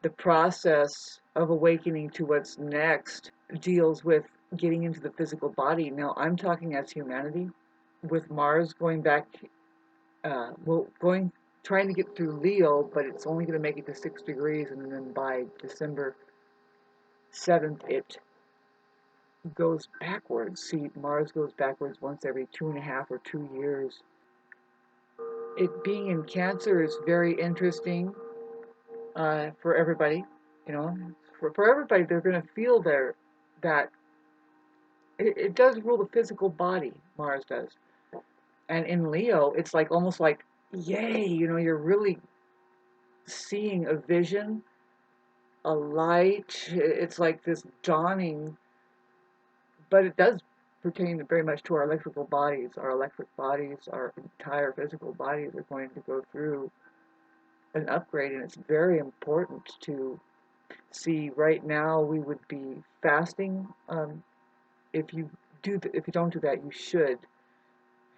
the process of awakening to what's next deals with getting into the physical body. Now, I'm talking as humanity, with Mars going back, trying to get through Leo, but it's only going to make it to 6 degrees, and then by December 7th, it goes backwards. See, Mars goes backwards once every 2.5 or 2 years. It being in Cancer is very interesting for everybody. You know, for everybody, they're going to feel that it does rule the physical body. Mars does, and in Leo, it's like almost like yay. You know, you're really seeing a vision, a light. It's like this dawning, but it does pertain very much to our electrical bodies. Our electric bodies, our entire physical bodies are going to go through an upgrade, and it's very important to see. Right now, we would be fasting. If you if you don't do that, you should.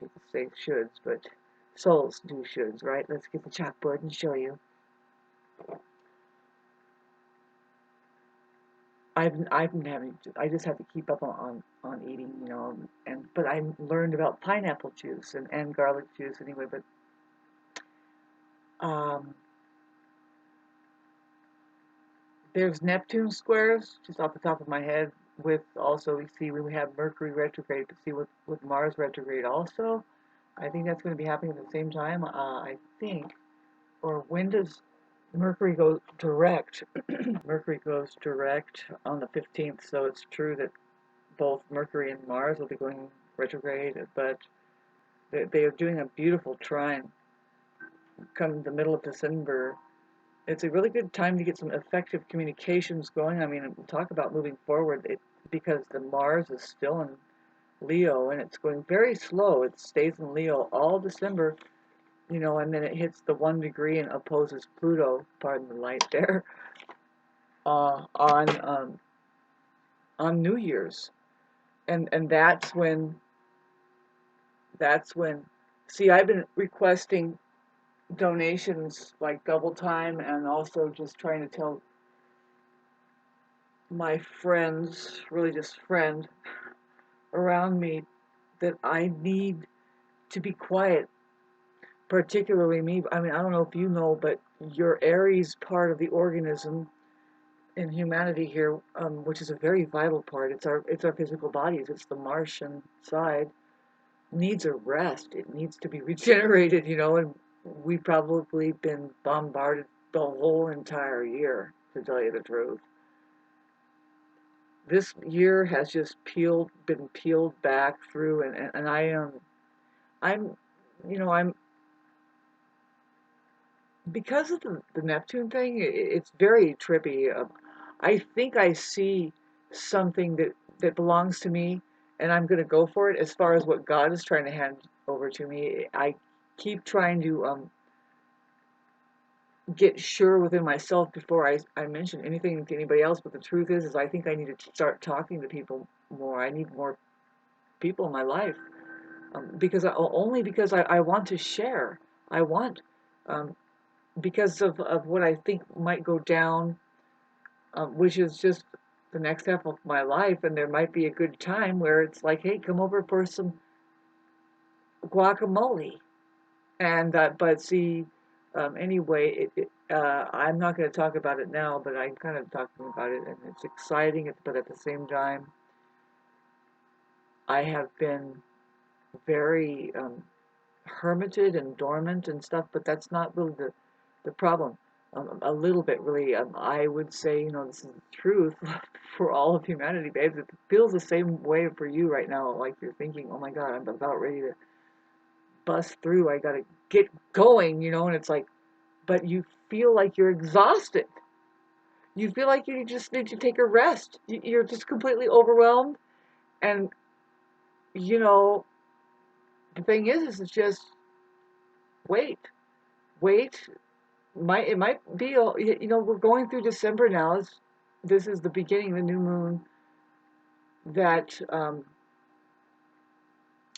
I hate to say shoulds, but souls do shoulds, right? Let's get the chalkboard and show you. I've been having I just have to keep up on eating, you know, but I learned about pineapple juice and garlic juice anyway. But um, there's Neptune squares just off the top of my head. With also we have Mercury retrograde, but see with Mars retrograde also. I think that's going to be happening at the same time. I think, or when does Mercury go direct? Mercury goes direct on the 15th, so it's true that both Mercury and Mars will be going retrograde, but they are doing a beautiful trine come the middle of December. It's a really good time to get some effective communications going. I mean, talk about moving forward, because the Mars is still in Leo and it's going very slow. It stays in Leo all December, you know, and then it hits the 1 degree and opposes Pluto, pardon the light there, uh, on um, on New Year's, and that's when. See, I've been requesting donations like double time, and also just trying to tell my friends, really just friend around me, that I need to be quiet, particularly me. I mean, I don't know if you know, but your Aries part of the organism in humanity here, which is a very vital part, it's our physical bodies, it's the Martian side, needs a rest. It needs to be regenerated, you know, and we've probably been bombarded the whole entire year, to tell you the truth. This year has just been peeled back through, and I'm, you know, I'm because of the Neptune thing. It's very trippy. I think I see something that belongs to me, and I'm going to go for it. As far as what God is trying to hand over to me, I keep trying to get sure within myself before I mention anything to anybody else. But the truth is I think I need to start talking to people more. I need more people in my life, only because I want to share. I want, um, because of what I think might go down, which is just the next half of my life, and there might be a good time where it's like, hey, come over for some guacamole. And but see, anyway, I'm not going to talk about it now, but I'm kind of talking about it, and it's exciting. But at the same time, I have been very hermited and dormant and stuff, but that's not really the problem. A little bit, really. I would say, you know, this is the truth for all of humanity, babes. It feels the same way for you right now. Like you're thinking, oh my God, I'm about ready to bust through. I got to get going, you know, and it's like, but you feel like you're exhausted. You feel like you just need to take a rest. You're just completely overwhelmed. And, you know, the thing is it's just wait. Wait. It might be, you know, we're going through December now. This is the beginning of the new moon that,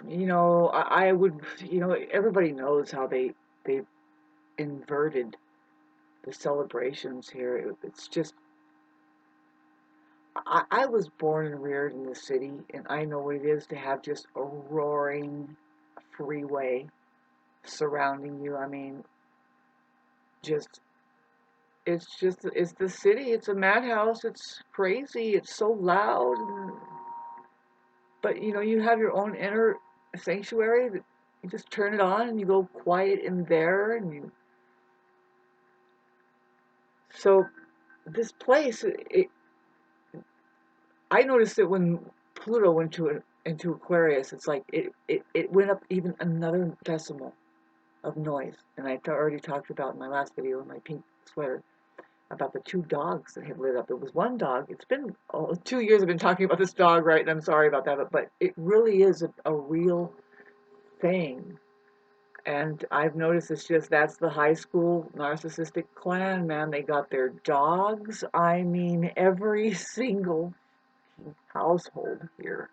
you know, I would, you know, everybody knows how they inverted the celebrations here. It's just, I was born and reared in the city, and I know what it is to have just a roaring freeway surrounding you. I mean, just it's the city. It's a madhouse. It's crazy. It's so loud. But you have your own inner sanctuary that you just turn it on and you go quiet in there, and you. So this place, I noticed that when Pluto went into Aquarius, it's like it went up even another decimal of noise. And I already talked about in my last video in my pink sweater about the two dogs that had lit up. It was one dog. It's been 2 years I've been talking about this dog, right? And I'm sorry about that, but it really is a real thing. And I've noticed it's just that's the high school narcissistic clan, man. They got their dogs. I mean, every single household here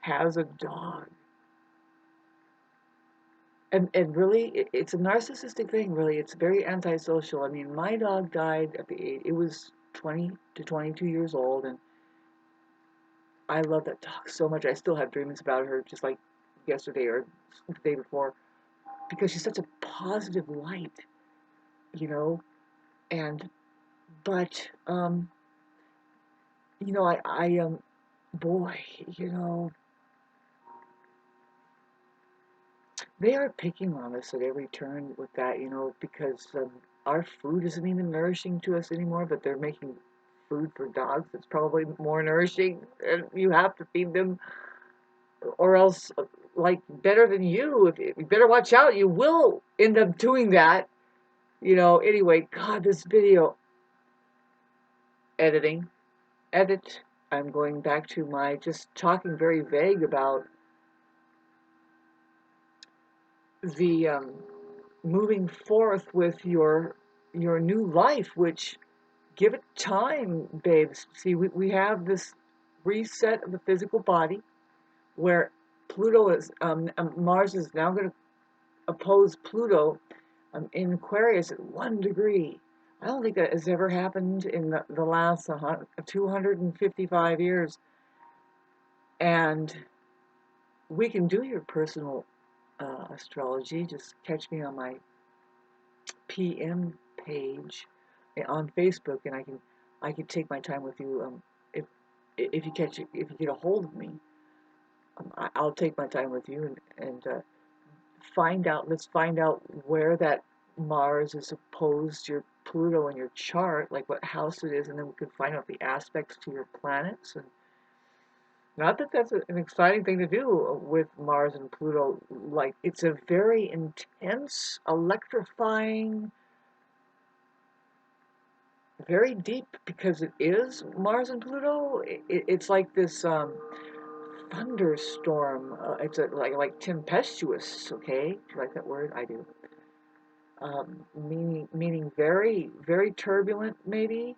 has a dog. And really, it's a narcissistic thing, really. It's very antisocial. I mean, my dog died at the age, it was 20 to 22 years old, and I love that dog so much. I still have dreams about her, just like yesterday or the day before, because she's such a positive light, you know. And but boy, you know, they are picking on us at every turn with that, because our food isn't even nourishing to us anymore, but they're making food for dogs that's probably more nourishing, and you have to feed them, or else, like, better than you. If you better watch out, you will end up doing that. Anyway, God, this video editing, edit. I'm going back to my just talking very vague about the moving forth with your new life, which give it time, babes. See, we have this reset of the physical body where Pluto is Mars is now going to oppose Pluto in Aquarius at 1 degree. I don't think that has ever happened in the last 255 years. And we can do your personal astrology. Just catch me on my PM page on Facebook, and I can take my time with you. If you get a hold of me, I'll take my time with you and find out. Let's find out where that Mars is opposed your Pluto in your chart, like what house it is, and then we can find out the aspects to your planets. And not that that's an exciting thing to do with Mars and Pluto. Like, it's a very intense, electrifying, very deep, because it is Mars and Pluto. It's like this thunderstorm. It's like tempestuous. Okay, do you like that word? I do. Meaning very very turbulent, maybe.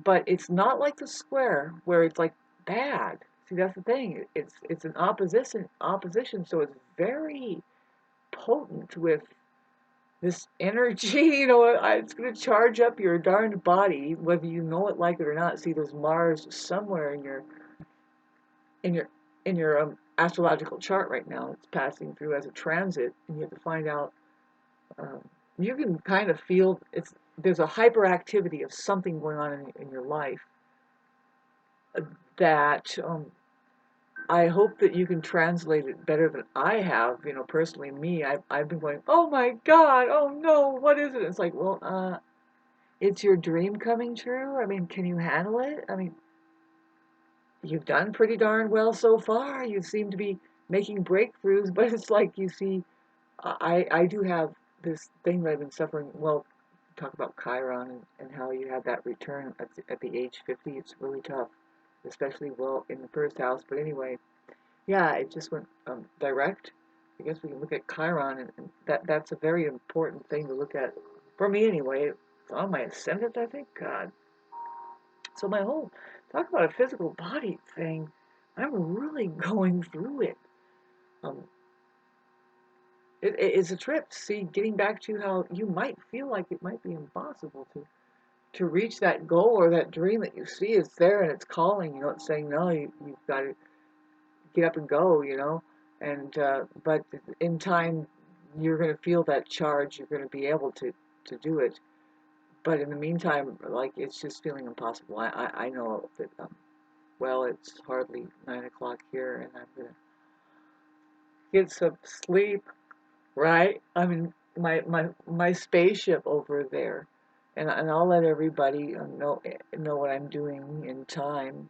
But it's not like the square where it's like bad. See, that's the thing. It's an opposition, so it's very potent with this energy. It's going to charge up your darned body, whether you know it, like it or not. See, there's Mars somewhere in your in your astrological chart right now. It's passing through as a transit, and you have to find out. Um, you can kind of feel there's a hyperactivity of something going on in your life that I hope that you can translate it better than I have. Personally, me, I've been going, oh my God, oh no, what is it? It's like, well, it's your dream coming true. I mean, can you handle it? I mean, you've done pretty darn well so far. You seem to be making breakthroughs, but it's like, you see, I do have this thing that I've been suffering. Well, talk about Chiron and how you have that return at the age 50. It's really tough, especially, well, in the first house. But anyway, yeah, it just went direct. I guess we can look at Chiron, and that's a very important thing to look at, for me anyway. It's on my ascendant, I think. God. So my whole, talk about a physical body thing, I'm really going through it. Um, It's a trip. See, getting back to how you might feel like it might be impossible to reach that goal or that dream that you see is there and it's calling. It's saying no. You've got to get up and go. And but in time, you're going to feel that charge. You're going to be able to do it. But in the meantime, like it's just feeling impossible. I know that. Well, it's hardly 9 o'clock here, and I'm gonna get some sleep. Right? I mean, my spaceship over there, and I'll let everybody know what I'm doing in time.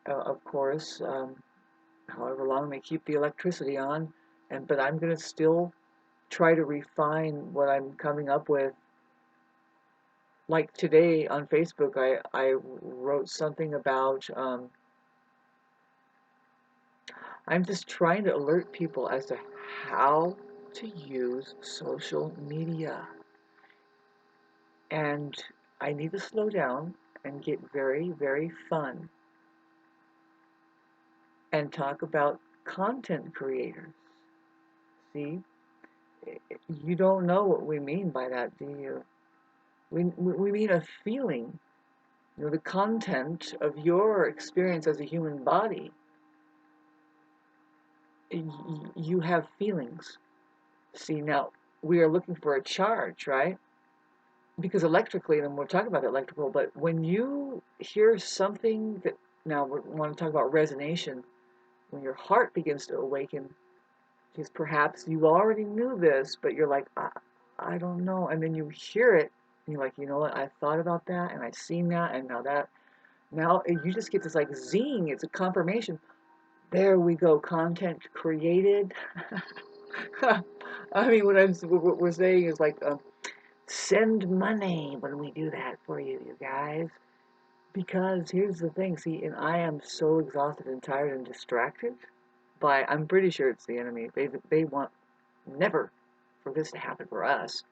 Of course, however long they keep the electricity on, but I'm gonna still try to refine what I'm coming up with. Like today on Facebook, I wrote something about I'm just trying to alert people as to how to use social media. And I need to slow down and get very, very fun and talk about content creators. See, you don't know what we mean by that, do you? We mean a feeling, the content of your experience as a human body. You have feelings. See, now we are looking for a charge, right? Because electrically, and we'll talk about electrical, but when you hear something that, now we want to talk about resonation, when your heart begins to awaken, because perhaps you already knew this, but you're like, I don't know. And then you hear it, and you're like, you know what? I thought about that, and I've seen that, and now you just get this like zing. It's a confirmation. There we go. Content created. I mean, what we're saying is like, send money when we do that for you guys. Because here's the thing, see, and I am so exhausted and tired and distracted by, I'm pretty sure it's the enemy. They want never for this to happen for us.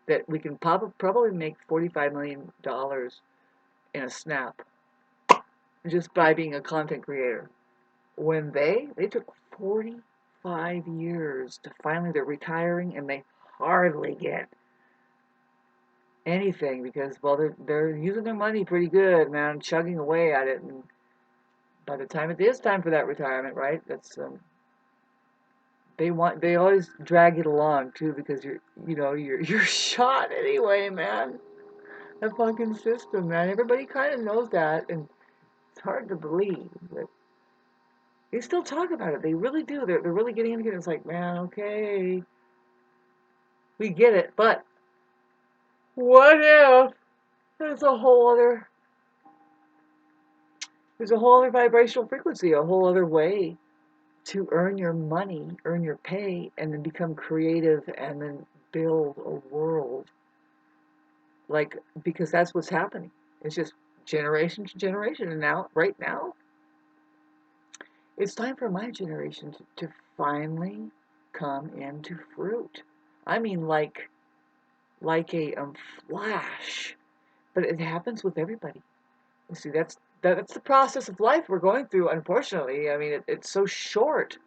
That we can probably make $45 million in a snap just by being a content creator. When they took 45 years to finally, they're retiring and they hardly get anything because, well, they're using their money pretty good, man, chugging away at it. And by the time it is time for that retirement, right? That's they always drag it along too because you're shot anyway, man. The fucking system, man. Everybody kind of knows that, and it's hard to believe that they still talk about it. They really do. They're really getting into it. It's like, man, okay, we get it, but what if there's a whole other there's a whole other vibrational frequency, a whole other way to earn your money, earn your pay, and then become creative and then build a world. Like, because that's what's happening. It's just generation to generation. And now, right now, it's time for my generation to finally come into fruit. I mean, like a flash. But it happens with everybody. You see, that's the process of life we're going through, unfortunately. I mean, it's so short.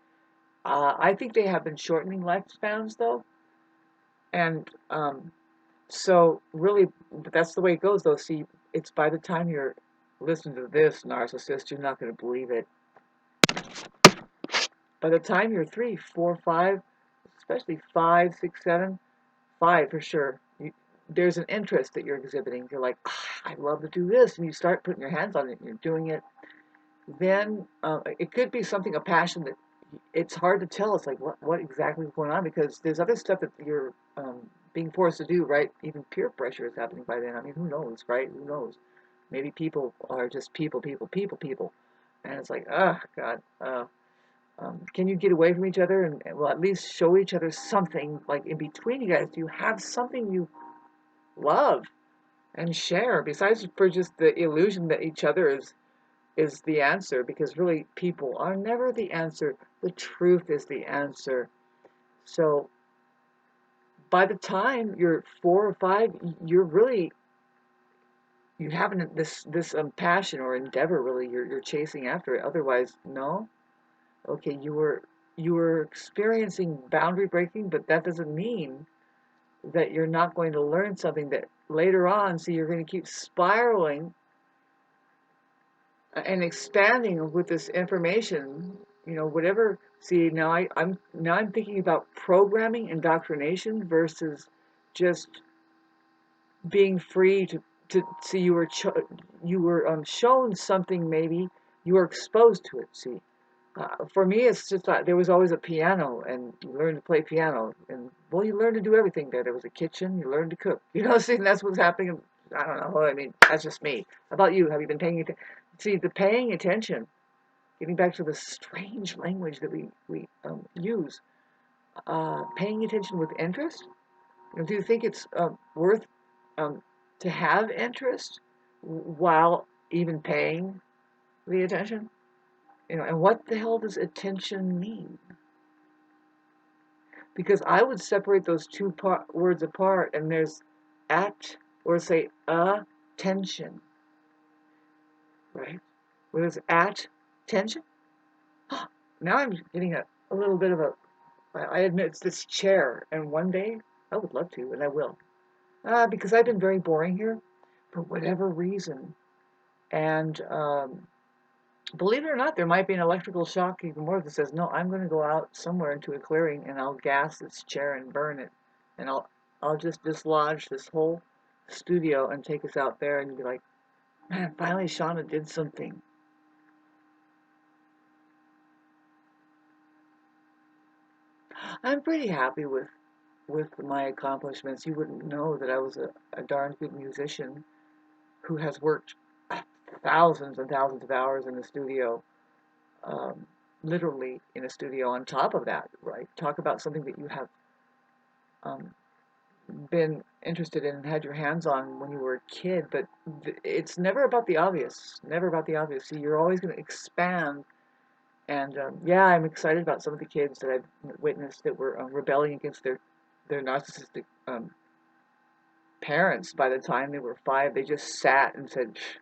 I think they have been shortening lifespans, though. And so, really, but that's the way it goes, though. See, it's by the time you're listening to this, narcissist, you're not going to believe it. By the time you're 3, 4, 5, especially 5, 6, 7, 5 for sure, there's an interest that you're exhibiting. You're like, I'd love to do this. And you start putting your hands on it and you're doing it. Then it could be something, a passion that it's hard to tell. It's like, what exactly is going on? Because there's other stuff that you're being forced to do, right? Even peer pressure is happening by then. I mean, who knows, right? Who knows? Maybe people are just people. And it's like, oh, God. Can you get away from each other and, well, at least show each other something, like in between you guys? Do you have something you love and share besides for just the illusion that each other is the answer? Because really, people are never the answer. The truth is the answer. So by the time you're 4 or 5, you have this passion or endeavor. Really, you're chasing after it. Otherwise, no. Okay, you were you are experiencing boundary breaking, but that doesn't mean that you're not going to learn something that later on, so you're going to keep spiraling and expanding with this information, whatever. See, I'm thinking about programming, indoctrination versus just being free to see. You were shown something, maybe you were exposed to it. See, for me, it's just that there was always a piano, and you learned to play piano, and well, you learned to do everything there. There was a kitchen, you learned to cook. See, and that's what's happening. I don't know. I mean, that's just me. How about you? Have you been paying attention? See, the paying attention, getting back to the strange language that we use, paying attention with interest. Do you think it's worth um, to have interest while even paying the attention? And what the hell does attention mean? Because I would separate those two words apart, and there's at, or say attention, right? Where there's attention. Now I'm getting a little bit of I admit it's this chair, and one day I would love to, and I will. Because I've been very boring here for whatever reason. And believe it or not, there might be an electrical shock even more that says, no, I'm going to go out somewhere into a clearing and I'll gas this chair and burn it. And I'll just dislodge this whole studio and take us out there, and you'll be like, man, finally Shauna did something. I'm pretty happy with my accomplishments. You wouldn't know that I was a darn good musician who has worked thousands and thousands of hours in the studio, literally in a studio on top of that, right? Talk about something that you have um, been interested in and had your hands on when you were a kid, but it's never about the obvious, never about the obvious. See, you're always going to expand, and yeah, I'm excited about some of the kids that I've witnessed that were rebelling against their narcissistic parents. By the time they were 5, they just sat and said, shh.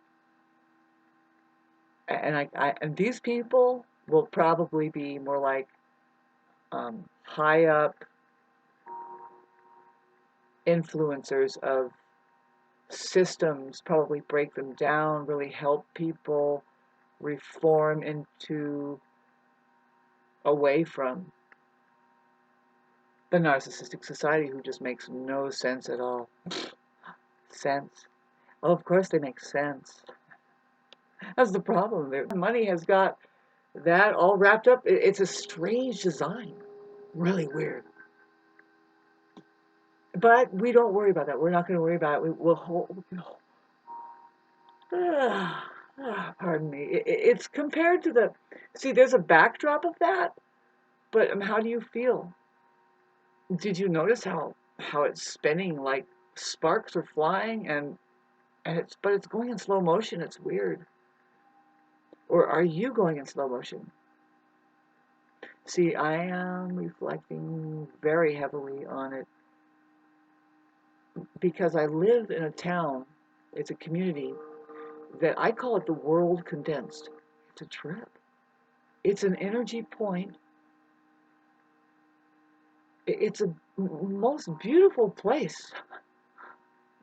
And these people will probably be more like high up influencers of systems, probably break them down, really help people reform into away from the narcissistic society, who just makes no sense at all. Sense? Oh, of course they make sense. That's the problem. Their money has got that all wrapped up. It's a strange design. Really weird. But we don't worry about that. We're not going to worry about it. We'll hold. Pardon me. It's compared to the. See, there's a backdrop of that, but how do you feel? Did you notice how it's spinning, like sparks are flying, and it's going in slow motion. It's weird. Or are you going in slow motion? See, I am reflecting very heavily on it because I live in a town. It's a community that I call it the world condensed. It's a trip. It's an energy point. It's a most beautiful place,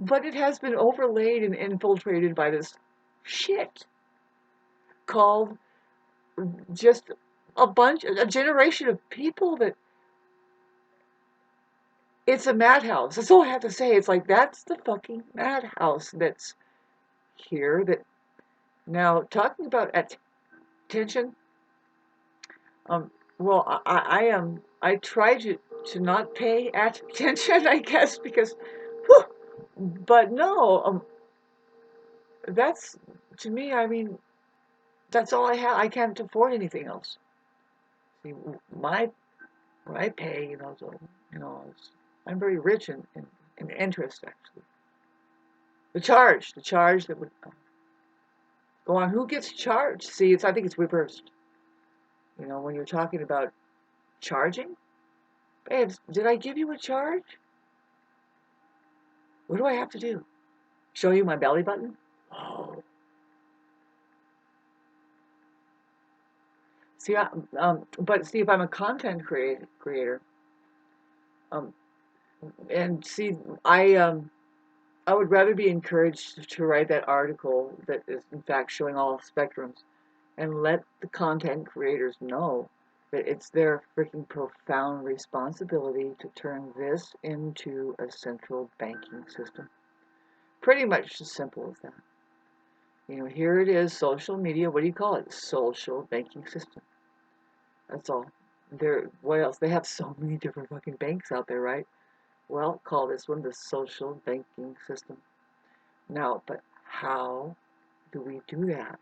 but it has been overlaid and infiltrated by this shit called just a generation of people that it's a madhouse. That's all I have to say. It's like, that's the fucking madhouse that's here. That now, talking about attention, well, I try to not pay attention, I guess, because, whew, but no, that's, to me, I mean, that's all I have. I can't afford anything else. See, what I pay, so, I'm very rich in interest, actually. The charge that would go on. Who gets charged? See, I think it's reversed. When you're talking about charging, babes, did I give you a charge? What do I have to do? Show you my belly button? Oh. See, but see, if I'm a content creator, um, and see, I would rather be encouraged to write that article that is in fact showing all spectrums, and let the content creators know that it's their freaking profound responsibility to turn this into a central banking system. Pretty much as simple as that. Here it is, social media. What do you call it? Social banking system. That's all. What else? They have so many different fucking banks out there, right? Well, call this one the social banking system. Now, but how do we do that?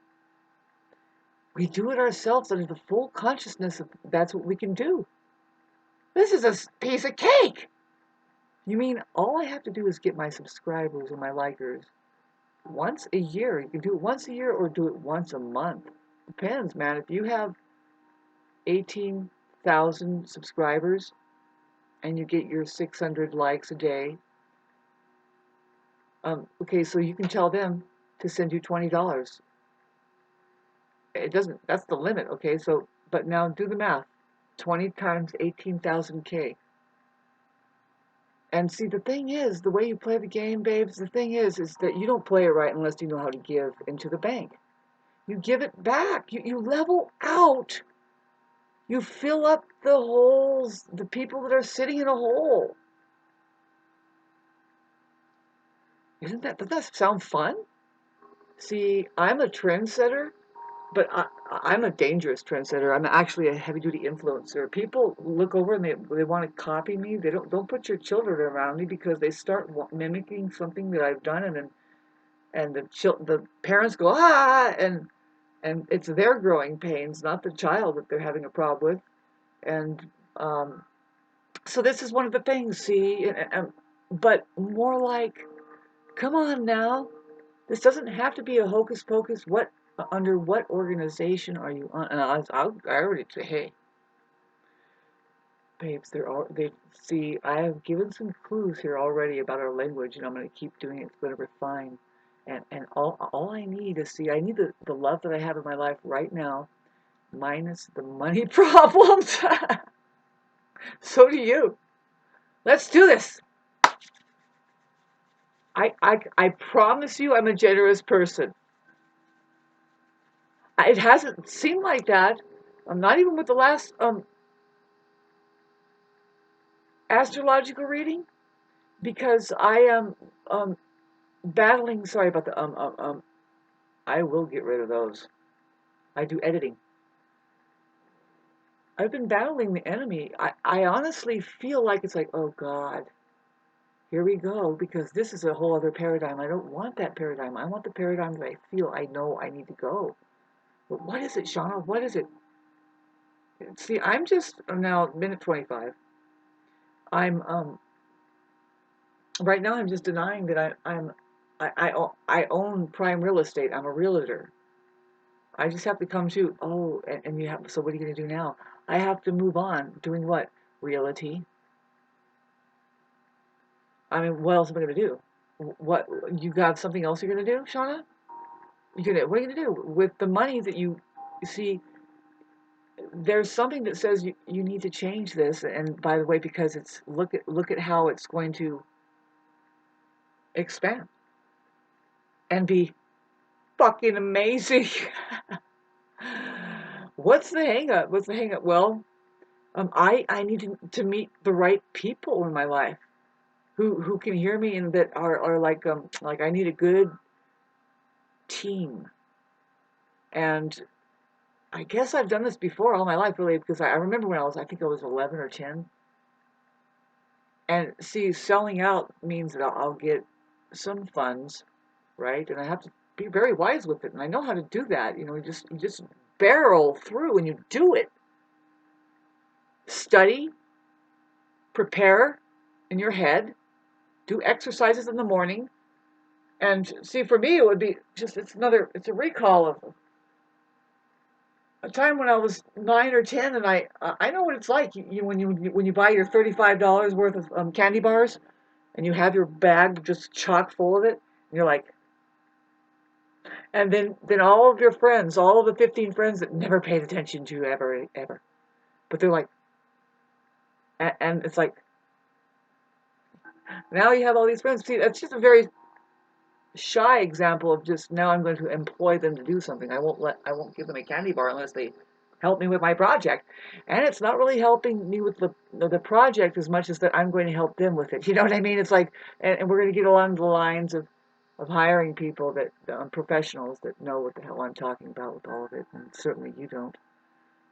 We do it ourselves under the full consciousness of that's what we can do. This is a piece of cake. You mean all I have to do is get my subscribers and my likers once a year? You can do it once a year or do it once a month. Depends, man. If you have 18,000 subscribers and you get your 600 likes a day, okay, so you can tell them to send you $20. It doesn't, that's the limit, okay? So, but now do the math. 20 times 18,000K. And see, the thing is, the way you play the game, babes, the thing is that you don't play it right unless you know how to give into the bank. You give it back. You level out. You fill up the holes, the people that are sitting in a hole. Doesn't that sound fun? See, I'm a trendsetter, but I'm a dangerous trendsetter. I'm actually a heavy-duty influencer. People look over and they want to copy me. They don't put your children around me because they start mimicking something that I've done, and the parents go and it's their growing pains, not the child that they're having a problem with. And so this is one of the things. See, but more like, come on now. This doesn't have to be a hocus pocus. Under what organization are you on? And I already say, hey, babes, they see. I have given some clues here already about our language, and I'm going to keep doing it. It's going to refine, and all I need is see. I need the love that I have in my life right now, minus the money problems. So do you. Let's do this. I promise you, I'm a generous person. It hasn't seemed like that. I'm not even with the last astrological reading, because I am battling. Sorry about the I will get rid of those. I do editing. I've been battling the enemy. I honestly feel like it's like, oh God, here we go, because this is a whole other paradigm. I don't want that paradigm. I want the paradigm that I feel I know I need to go. But what is it, Shauna? What is it? See, I'm now minute 25. I'm right now I'm just denying that I own prime real estate. I'm a realtor. I just have to come to, oh, and you have, so what are you going to do now? I have to move on. Doing what? Realty. I mean, what else am I going to do? What, you got something else you're going to do, Shauna? What are you going to do? With the money that you see, there's something that says you need to change this. And by the way, because it's, look at how it's going to expand and be fucking amazing. What's the hang up? What's the hang up? Well, I need to meet the right people in my life who can hear me and that are like I need a good team. And I guess I've done this before all my life, really, because I remember when I think I was 11 or 10. And see, selling out means that I'll get some funds, right? And I have to be very wise with it. And I know how to do that. You just barrel through and you do it. Study, prepare in your head, do exercises in the morning. And see, for me, it would be just, it's a recall of a time when I was 9 or 10, and I know what it's like. When you buy your $35 worth of candy bars, and you have your bag just chock full of it, and you're like, And then all of your friends, all of the 15 friends that never paid attention to you ever, ever. But they're like, and it's like, now you have all these friends. See, that's just a very shy example of just now I'm going to employ them to do something. I won't give them a candy bar unless they help me with my project. And it's not really helping me with the project as much as that I'm going to help them with it. You know what I mean? It's like, and we're going to get along the lines of hiring people that professionals that know what the hell I'm talking about with all of it. And certainly you don't.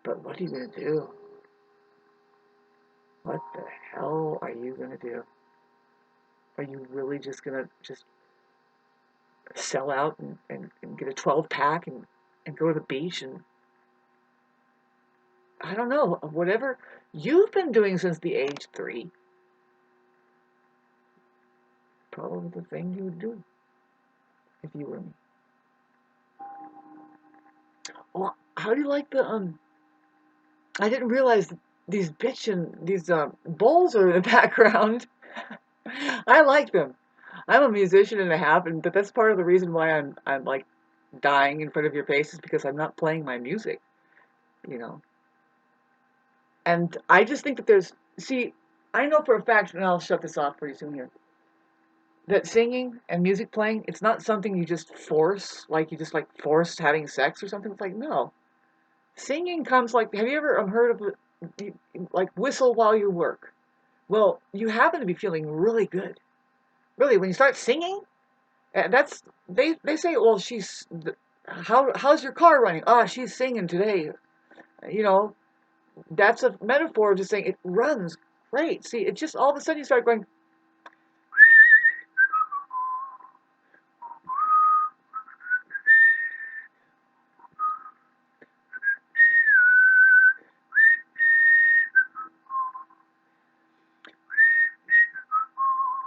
But what are you going to do? What the hell are you going to do? Are you really just going to just sell out and get a 12 pack and go to the beach and I don't know, whatever you've been doing since the age 3, probably the thing you would do if you were me. Well, how do you like I didn't realize these these bowls are in the background. I like them. I'm a musician and a half, but that's part of the reason why I'm like dying in front of your face is because I'm not playing my music, you know. And I just think that see, I know for a fact, and I'll shut this off pretty soon here, that singing and music playing, it's not something you just force, like you just like force having sex or something. It's like, no. Singing comes like, have you ever heard of like whistle while you work? Well, you happen to be feeling really good. Really, when you start singing, that's, they say, well, how's your car running? Ah, she's singing today. You know, that's a metaphor of just saying it runs great. See, it just all of a sudden you start going,